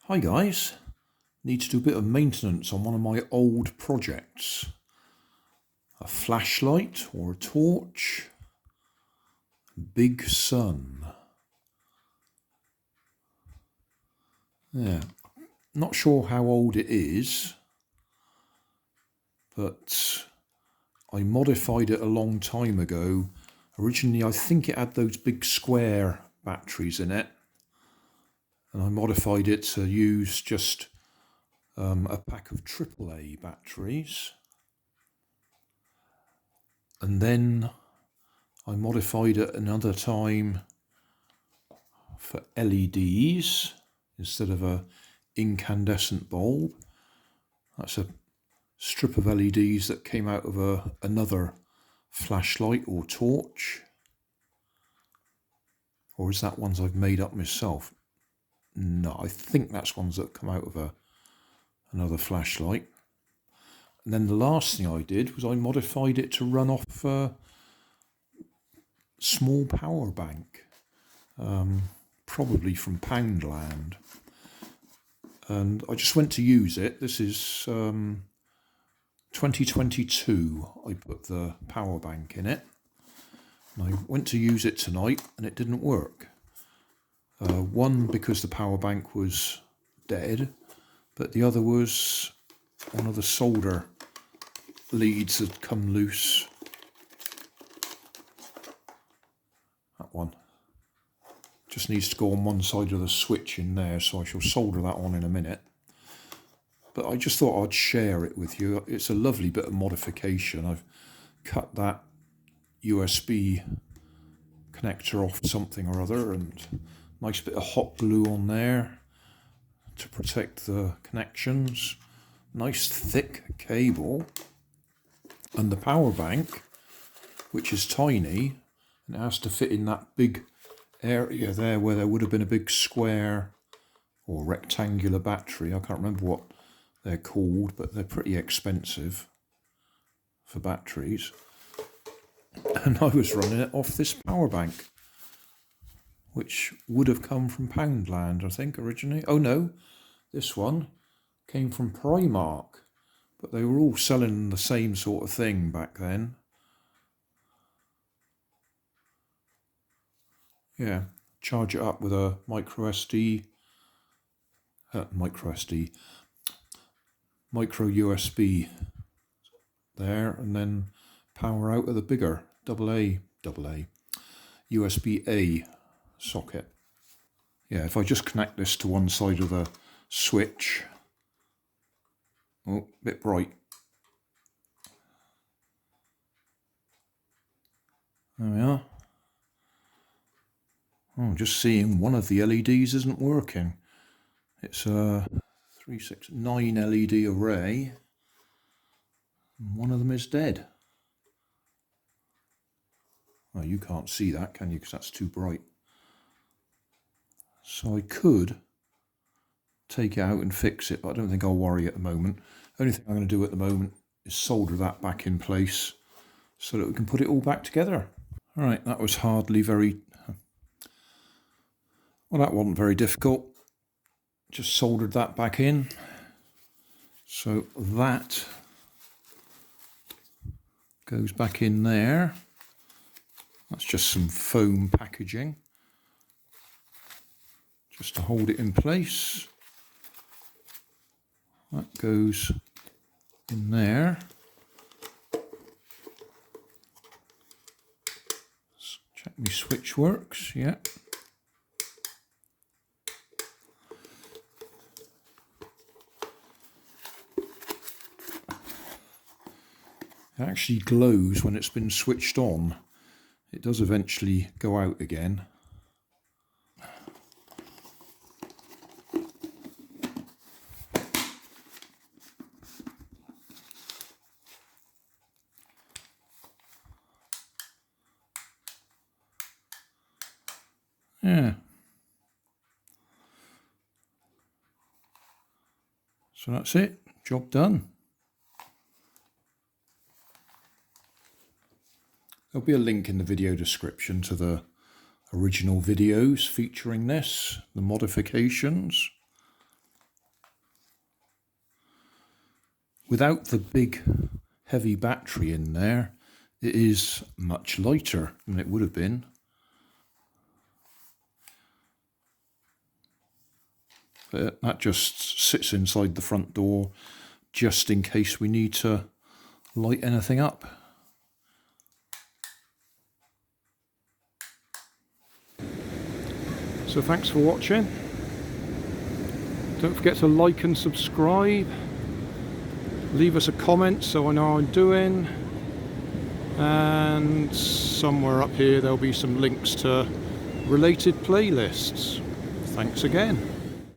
Hi guys, need to do a bit of maintenance on one of my old projects. A flashlight or a torch. Big sun. Yeah, not sure how old it is, but I modified it a long time ago. Originally I think it had those big square batteries in it, and I modified it to use just a pack of AAA batteries. And then I modified it another time for LEDs instead of a incandescent bulb. That's a strip of LEDs that came out of another flashlight or torch. Or is that ones I've made up myself? No, I think that's ones that come out of another flashlight. And then the last thing I did was I modified it to run off a small power bank, probably from Poundland. And I just went to use it. This is 2022 I put the power bank in it. And I went to use it tonight and it didn't work. One, because the power bank was dead, but the other was one of the solder leads had come loose. That one just needs to go on one side of the switch in there, so I shall solder that on in a minute. But I just thought I'd share it with you. It's a lovely bit of modification. I've cut that USB connector off something or other, and nice bit of hot glue on there to protect the connections. Nice thick cable. And the power bank, which is tiny, and it has to fit in that big area there where there would have been a big square or rectangular battery. I can't remember what they're called, but they're pretty expensive for batteries. And I was running it off this power bank, which would have come from Poundland, I think, originally. Oh no, this one came from Primark, but they were all selling the same sort of thing back then. Yeah, charge it up with a micro USB there, and then power out of the bigger AA USB-A socket. Yeah, if I just connect this to one side of the switch. Oh, a bit bright. There we are. Oh, just seeing one of the LEDs isn't working. It's a 9 LED array. And one of them is dead. Oh, you can't see that, can you? Because that's too bright. So I could take it out and fix it, but I don't think I'll worry at the moment. Only thing I'm going to do at the moment is solder that back in place so that we can put it all back together. All right, that was hardly very... Well, that wasn't very difficult. Just soldered that back in. So that goes back in there. That's just some foam packaging, just to hold it in place. That goes in there. Let's check my switch works, yeah. It actually glows when it's been switched on. It does eventually go out again. Yeah. So that's it. Job done. There'll be a link in the video description to the original videos featuring this, the modifications. without the big heavy battery in there, it is much lighter than it would have been. But that just sits inside the front door just in case we need to light anything up. So thanks for watching. Don't forget to like and subscribe. Leave us a comment so I know how I'm doing. And somewhere up here there'll be some links to related playlists. Thanks again.